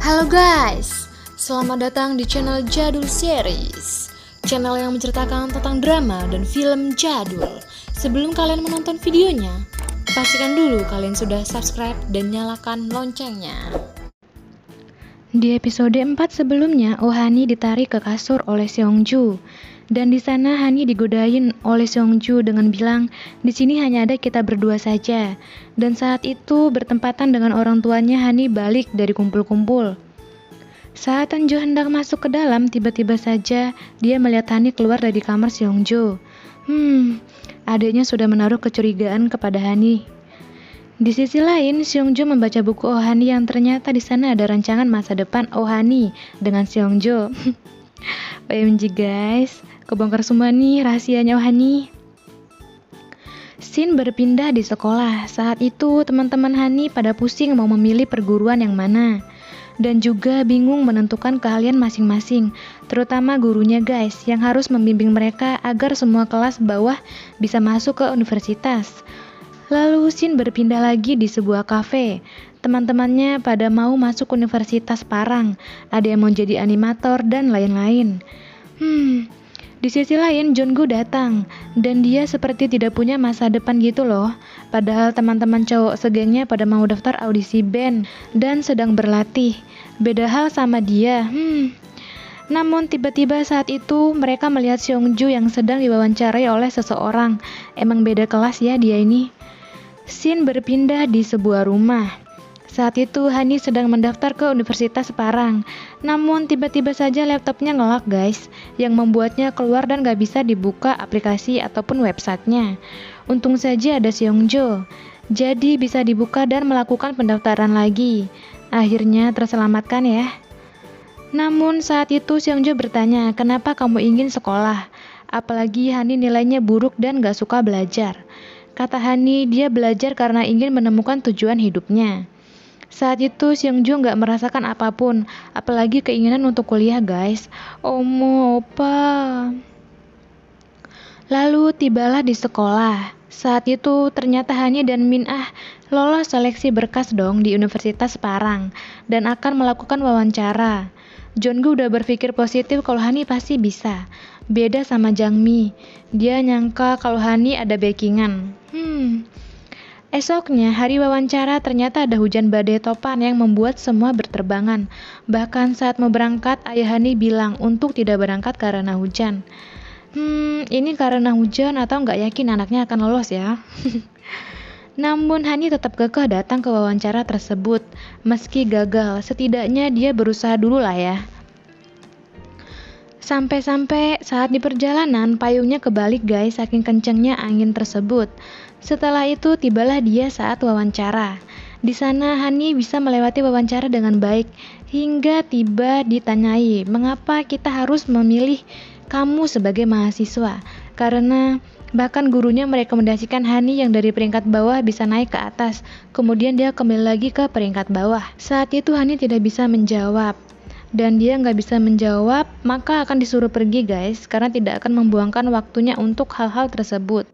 Halo guys, selamat datang di channel Jadul Series, channel yang menceritakan tentang drama dan film jadul. Sebelum kalian menonton videonya, pastikan dulu kalian sudah subscribe dan nyalakan loncengnya. Di episode 4 sebelumnya, Oh Hani ditarik ke kasur oleh Seongju. Dan di sana Hani digodain oleh Seongju dengan bilang, di sini hanya ada kita berdua saja. Dan saat itu bertempatan dengan orang tuanya Hani balik dari kumpul-kumpul. Saat Tanjo hendak masuk ke dalam, tiba-tiba saja dia melihat Hani keluar dari kamar Seongju. Adiknya sudah menaruh kecurigaan kepada Hani. Di sisi lain, Seongju membaca buku Oh Hani yang ternyata di sana ada rancangan masa depan Oh Hani dengan Seongju. OMG guys, kebongkar semua nih rahasianya Oh Hani. Scene berpindah di sekolah. Saat itu teman-teman Hani pada pusing mau memilih perguruan yang mana. Dan juga bingung menentukan keahlian masing-masing. Terutama gurunya guys, yang harus membimbing mereka agar semua kelas bawah bisa masuk ke universitas. Lalu scene berpindah lagi di sebuah kafe. Teman-temannya pada mau masuk Universitas Parang, ada yang mau jadi animator dan lain-lain. Di sisi lain Jonggu datang, dan dia seperti tidak punya masa depan gitu loh. Padahal teman-teman cowok segengnya pada mau daftar audisi band dan sedang berlatih. Beda hal sama dia. Namun tiba-tiba saat itu mereka melihat Seongju yang sedang diwawancarai oleh seseorang. Emang beda kelas ya dia ini. Scene berpindah di sebuah rumah. Saat itu Hani sedang mendaftar ke Universitas Parang. Namun tiba-tiba saja laptopnya nge-lag guys, yang membuatnya keluar dan gak bisa dibuka aplikasi ataupun websitenya. Untung saja ada Seongjo, jadi bisa dibuka dan melakukan pendaftaran lagi. Akhirnya terselamatkan ya. Namun saat itu Seongjo bertanya, kenapa kamu ingin sekolah? Apalagi Hani nilainya buruk dan gak suka belajar. Kata Hani, dia belajar karena ingin menemukan tujuan hidupnya. Saat itu Seongju gak merasakan apapun, apalagi keinginan untuk kuliah guys. Omo, opa. Lalu tibalah di sekolah. Saat itu ternyata Hani dan Min-ah lolos seleksi berkas dong di Universitas Parang dan akan melakukan wawancara. Jonggu udah berpikir positif kalau Hani pasti bisa. Beda sama Jangmi, dia nyangka kalau Hani ada backingan. Esoknya, hari wawancara ternyata ada hujan badai topan yang membuat semua berterbangan. Bahkan saat mau berangkat, ayah Hani bilang untuk tidak berangkat karena hujan. Ini karena hujan atau nggak yakin anaknya akan lolos ya? Namun Hani tetap kekeh datang ke wawancara tersebut. Meski gagal, setidaknya dia berusaha dulu lah ya. Sampai-sampai saat di perjalanan, payungnya kebalik guys, saking kencangnya angin tersebut. Setelah itu tibalah dia saat wawancara. Di sana Hani bisa melewati wawancara dengan baik hingga tiba ditanyai, mengapa kita harus memilih kamu sebagai mahasiswa? Karena bahkan gurunya merekomendasikan Hani yang dari peringkat bawah bisa naik ke atas, kemudian dia kembali lagi ke peringkat bawah. Saat itu Hani tidak bisa menjawab. Dan dia nggak bisa menjawab, maka akan disuruh pergi guys, karena tidak akan membuangkan waktunya untuk hal-hal tersebut.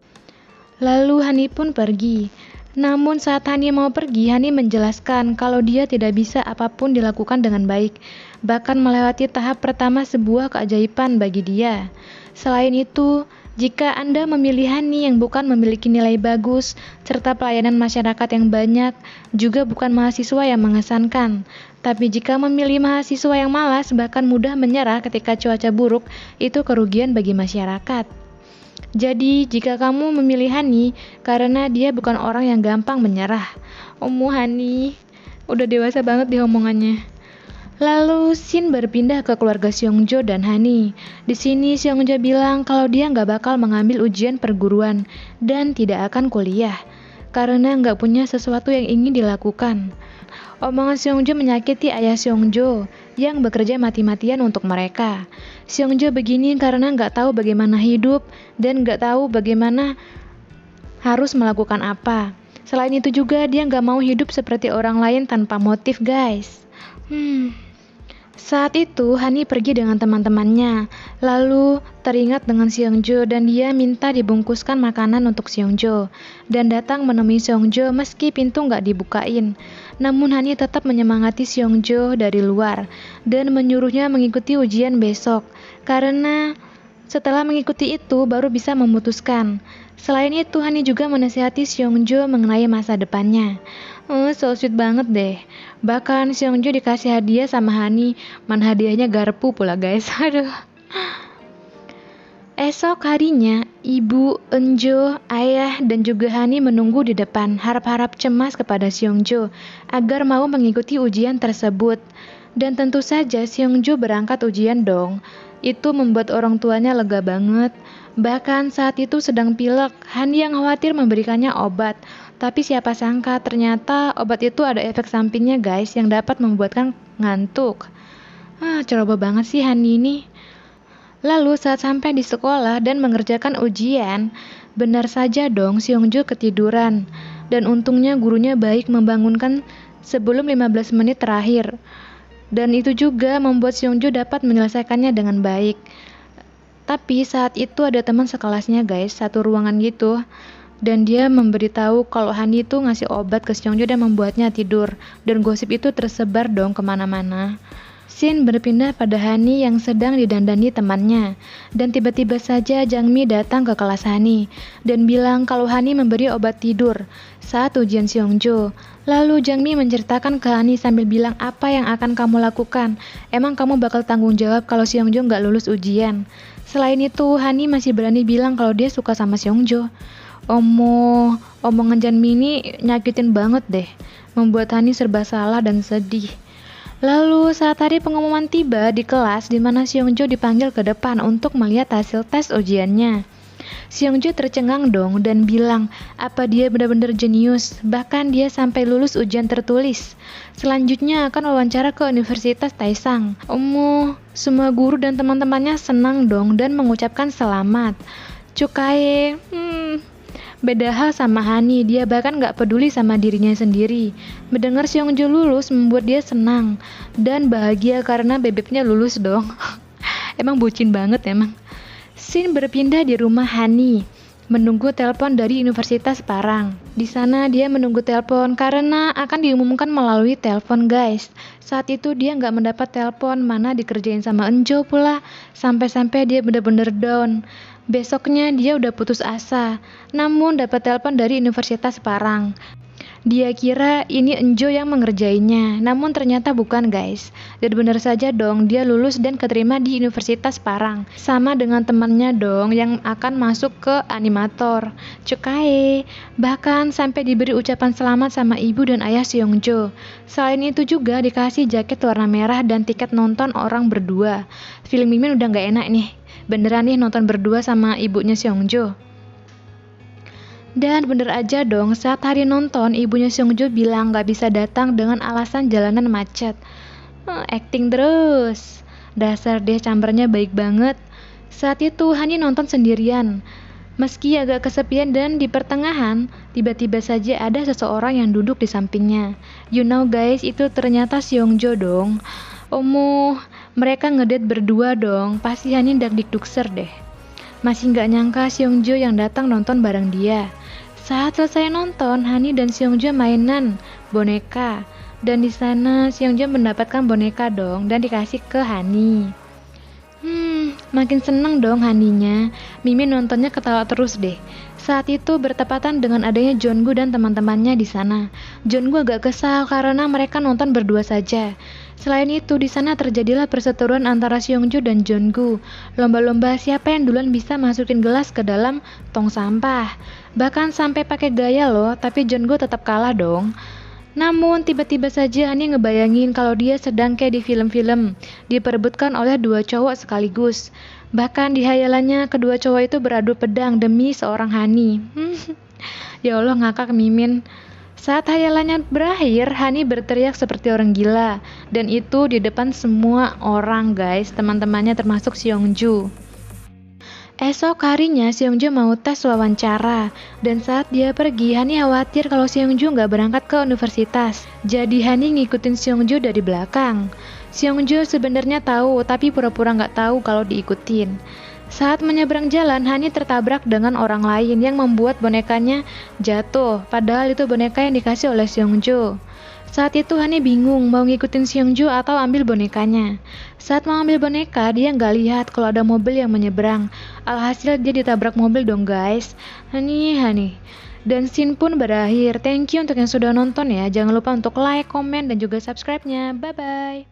Lalu Hani pun pergi. Namun saat Hani mau pergi, Hani menjelaskan kalau dia tidak bisa apapun dilakukan dengan baik, bahkan melewati tahap pertama sebuah keajaiban bagi dia. Selain itu, jika Anda memilih Hani yang bukan memiliki nilai bagus, serta pelayanan masyarakat yang banyak, juga bukan mahasiswa yang mengesankan. Tapi jika memilih mahasiswa yang malas, bahkan mudah menyerah ketika cuaca buruk, itu kerugian bagi masyarakat. Jadi, jika kamu memilih Hani, karena dia bukan orang yang gampang menyerah. Hani, udah dewasa banget di omongannya. Lalu scene berpindah ke keluarga Seongjo dan Hani. Di sini Seongjo bilang kalau dia nggak bakal mengambil ujian perguruan dan tidak akan kuliah karena nggak punya sesuatu yang ingin dilakukan. Omongan Seongjo menyakiti ayah Seongjo yang bekerja mati-matian untuk mereka. Seongjo begini karena nggak tahu bagaimana hidup dan nggak tahu bagaimana harus melakukan apa. Selain itu juga dia nggak mau hidup seperti orang lain tanpa motif guys. Saat itu Hani pergi dengan teman-temannya, lalu teringat dengan Seongjo dan dia minta dibungkuskan makanan untuk Seongjo dan datang menemui Seongjo meski pintu nggak dibukain. Namun Hani tetap menyemangati Seongjo dari luar dan menyuruhnya mengikuti ujian besok. Karena setelah mengikuti itu baru bisa memutuskan. Selain itu, Hani juga menasihati Seongjo mengenai masa depannya. So sweet banget deh. Bahkan Seongjo dikasih hadiah sama Hani, mana hadiahnya garpu pula guys. Aduh. Esok harinya, ibu, Eunjo, ayah, dan juga Hani menunggu di depan, harap-harap cemas kepada Seongjo agar mau mengikuti ujian tersebut. Dan tentu saja Seongjo berangkat ujian dong. Itu membuat orang tuanya lega banget. Bahkan saat itu sedang pilek, Hani yang khawatir memberikannya obat. Tapi siapa sangka ternyata obat itu ada efek sampingnya guys yang dapat membuatkan ngantuk. Ceroboh banget sih Hani ini. Lalu saat sampai di sekolah dan mengerjakan ujian, benar saja dong Seongjo ketiduran. Dan untungnya gurunya baik membangunkan sebelum 15 menit terakhir. Dan itu juga membuat Seongjo dapat menyelesaikannya dengan baik. Tapi saat itu ada teman sekelasnya guys, satu ruangan gitu. Dan dia memberitahu kalau Hani itu ngasih obat ke Seongjo dan membuatnya tidur. Dan gosip itu tersebar dong kemana-mana. Scene berpindah pada Hani yang sedang didandani temannya. Dan tiba-tiba saja Jangmi datang ke kelas Hani dan bilang kalau Hani memberi obat tidur saat ujian Seongjo. Lalu Jangmi menceritakan ke Hani sambil bilang apa yang akan kamu lakukan. Emang kamu bakal tanggung jawab kalau Seongjo nggak lulus ujian. Selain itu, Hani masih berani bilang kalau dia suka sama Seongjo. Omongan Jangmi ini nyakitin banget deh. Membuat Hani serba salah dan sedih. Lalu saat hari pengumuman tiba di kelas di mana Seongjo dipanggil ke depan untuk melihat hasil tes ujiannya. Seongjo tercengang dong dan bilang apa dia benar-benar jenius, bahkan dia sampai lulus ujian tertulis. Selanjutnya akan wawancara ke Universitas Taesang. Semua guru dan teman-temannya senang dong dan mengucapkan selamat. Cukai, beda hal sama Hani, dia bahkan gak peduli sama dirinya sendiri. Mendengar Seongjo lulus membuat dia senang dan bahagia karena bebeknya lulus dong. Emang bucin banget emang. Scene berpindah di rumah Hani, menunggu telepon dari Universitas Parang. Di sana dia menunggu telepon karena akan diumumkan melalui telepon guys. Saat itu dia gak mendapat telepon, mana dikerjain sama Eunjo pula. Sampai-sampai dia benar-benar down. Besoknya dia udah putus asa, namun dapat telepon dari Universitas Parang. Dia kira ini Eunjo yang mengerjainya, namun ternyata bukan guys. Dan benar saja dong, dia lulus dan keterima di Universitas Parang. Sama dengan temannya dong yang akan masuk ke animator. Cukai, bahkan sampai diberi ucapan selamat sama ibu dan ayah Seongjo. Selain itu juga dikasih jaket warna merah dan tiket nonton orang berdua. Film Mimin udah gak enak nih. Beneran nih nonton berdua sama ibunya Seongjo. Dan bener aja dong, saat hari nonton ibunya Seongjo bilang gak bisa datang dengan alasan jalanan macet. Acting terus. Dasar deh campernya baik banget. Saat itu Hani nonton sendirian. Meski agak kesepian dan di pertengahan, tiba-tiba saja ada seseorang yang duduk di sampingnya. You know guys, itu ternyata Seongjo dong. Mereka ngedate berdua dong, pasti Hani dagdikdukser deh. Masih gak nyangka Seongjo yang datang nonton bareng dia. Saat selesai nonton, Hani dan Seongjo mainan boneka. Dan di sana Seongjo mendapatkan boneka dong dan dikasih ke Hani. Makin seneng dong Haninya. Mimin nontonnya ketawa terus deh. Saat itu bertepatan dengan adanya Jonggu dan teman-temannya di sana. Jonggu agak kesal karena mereka nonton berdua saja. Selain itu, di sana terjadilah perseteruan antara Seongjo dan Jonggu. Lomba-lomba siapa yang duluan bisa masukin gelas ke dalam tong sampah. Bahkan sampai pakai gaya loh, tapi Jonggu tetap kalah dong. Namun tiba-tiba saja Hani ngebayangin kalau dia sedang kayak di film-film, diperebutkan oleh dua cowok sekaligus. Bahkan di hayalannya kedua cowok itu beradu pedang demi seorang Hani. Ya Allah, ngakak Mimin. Saat hayalannya berakhir, Hani berteriak seperti orang gila. Dan itu di depan semua orang guys, teman-temannya termasuk Seongjo. Esok harinya Seongjo mau tes wawancara. Dan saat dia pergi, Hani khawatir kalau Seongjo nggak berangkat ke universitas. Jadi Hani ngikutin Seongjo dari belakang. Seongjo sebenarnya tahu, tapi pura-pura nggak tahu kalau diikutin. Saat menyeberang jalan, Hani tertabrak dengan orang lain yang membuat bonekanya jatuh, padahal itu boneka yang dikasih oleh Seongjo. Saat itu Hani bingung mau ngikutin Seongju atau ambil bonekanya. Saat mau ambil boneka, dia nggak lihat kalau ada mobil yang menyeberang. Alhasil dia ditabrak mobil dong guys. Hani. Dan scene pun berakhir. Thank you untuk yang sudah nonton ya. Jangan lupa untuk like, komen, dan juga subscribe-nya. Bye-bye.